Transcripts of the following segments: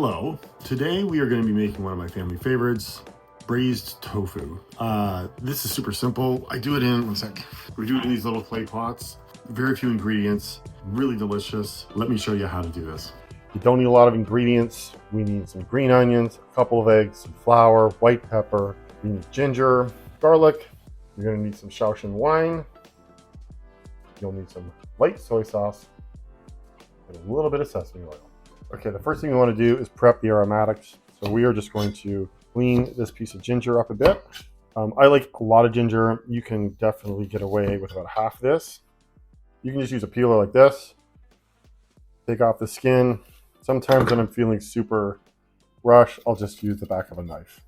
Hello. Today we are going to be making one of my family favorites, braised tofu. This is super simple. I do it in, one sec. We do it in these little clay pots. Very few ingredients, really delicious. Let me show you how to do this. You don't need a lot of ingredients. We need some green onions, a couple of eggs, some flour, white pepper. We need ginger, garlic. You're going to need some Shaoxing wine. You'll need some light soy sauce and a little bit of sesame oil. Okay, the first thing we want to do is prep the aromatics. So we are just going to clean this piece of ginger up a bit. I like a lot of ginger. You can definitely get away with about half this. You can just use a peeler like this. Take off the skin. Sometimes when I'm feeling super rushed, I'll just use the back of a knife.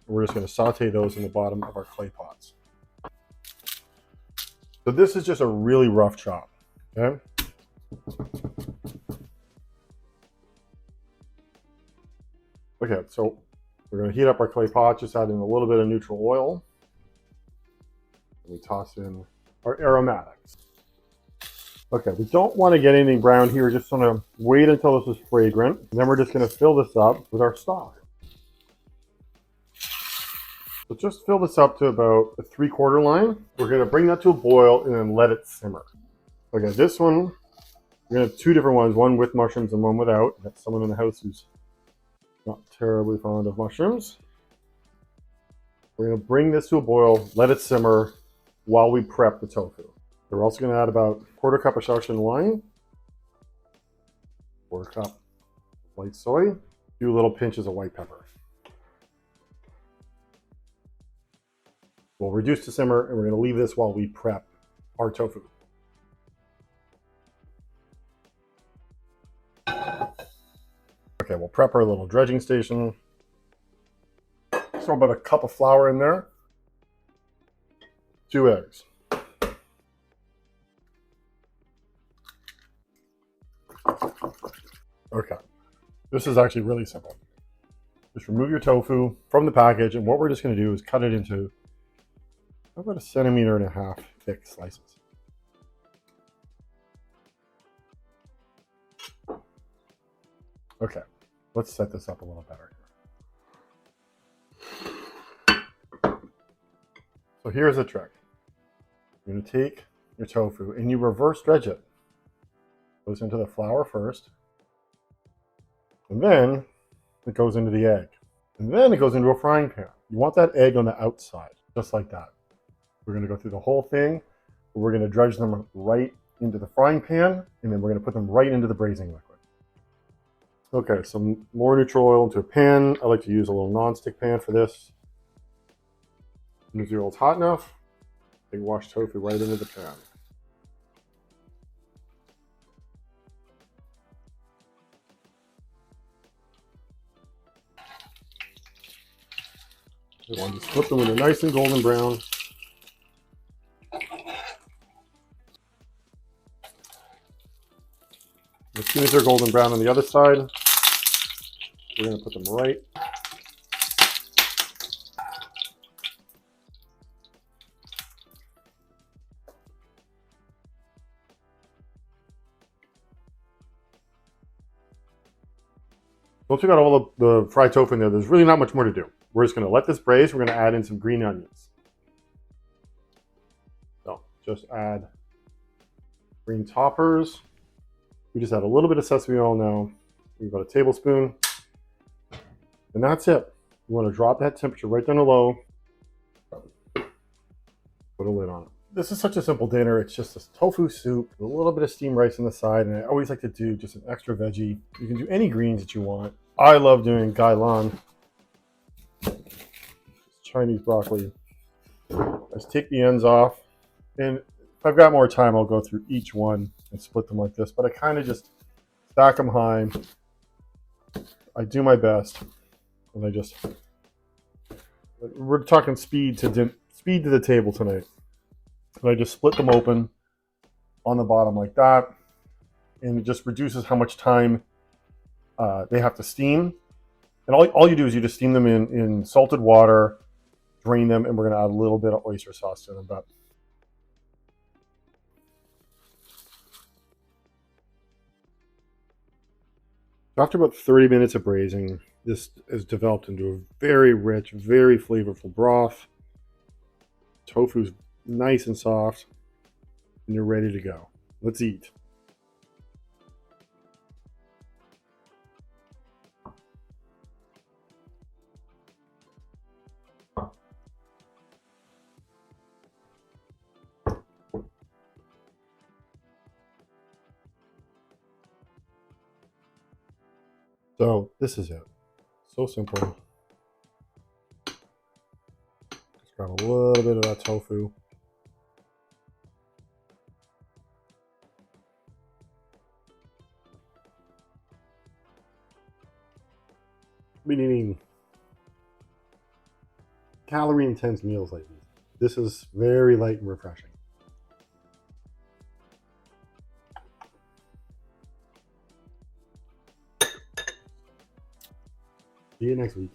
We're just going to saute those in the bottom of our clay pots. So this is just a really rough chop, okay? Okay, so we're going to heat up our clay pot, just add in a little bit of neutral oil. And we toss in our aromatics. Okay, we don't want to get anything brown here, just want to wait until this is fragrant. And then we're just going to fill this up with our stock. So just fill this up to about a 3/4 line. We're going to bring that to a boil and then let it simmer. Okay, this one, we're going to have two different ones, one with mushrooms and one without. I have someone in the house who's not terribly fond of mushrooms. We're going to bring this to a boil, let it simmer while we prep the tofu. We're also going to add about a 1/4 cup of Shaoxing wine, 1/4 cup light soy, 2 little pinches of white pepper. We'll reduce to simmer, and we're going to leave this while we prep our tofu. Okay, we'll prep our little dredging station. Throw about a cup of flour in there. 2 eggs. Okay, this is actually really simple. Just remove your tofu from the package, and what we're just going to do is cut it into about 1.5 centimeter thick slices. Okay, let's set this up a little better. So here's the trick. You're going to take your tofu and you reverse dredge it. It goes into the flour first, and then it goes into the egg, and then it goes into a frying pan. You want that egg on the outside, just like that. We're going to go through the whole thing. We're going to dredge them right into the frying pan, and then we're going to put them right into the braising liquid. Okay, some more neutral oil into a pan. I like to use a little non-stick pan for this. As the oil's hot enough, they wash tofu right into the pan. We want to just flip them when they're nice and golden brown. As soon as they're golden brown on the other side, we're going to put them right. Once we got all the fried tofu in there, there's really not much more to do. We're just going to let this braise. We're going to add in some green onions. So just add green toppers. We just add a little bit of sesame oil now. We've got a tablespoon. And that's it. You want to drop that temperature right down to low. Put a lid on it. This is such a simple dinner. It's just a tofu soup with a little bit of steamed rice on the side. And I always like to do just an extra veggie. You can do any greens that you want. I love doing gailan. Chinese broccoli. Just take the ends off. And if I've got more time, I'll go through each one and split them like this, but I kind of just stack them high. I do my best, and we're talking speed to the table tonight. And I just split them open on the bottom like that, and it just reduces how much time they have to steam. And all you do is you just steam them in salted water, drain them, and we're going to add a little bit of oyster sauce to them. But After about 30 minutes of braising, this is developed into a very rich, very flavorful broth. Tofu's nice and soft, and you're ready to go. Let's eat. So this is it. So simple. Just grab a little bit of that tofu. Been eating calorie intense meals lately. This is very light and refreshing. See you next week.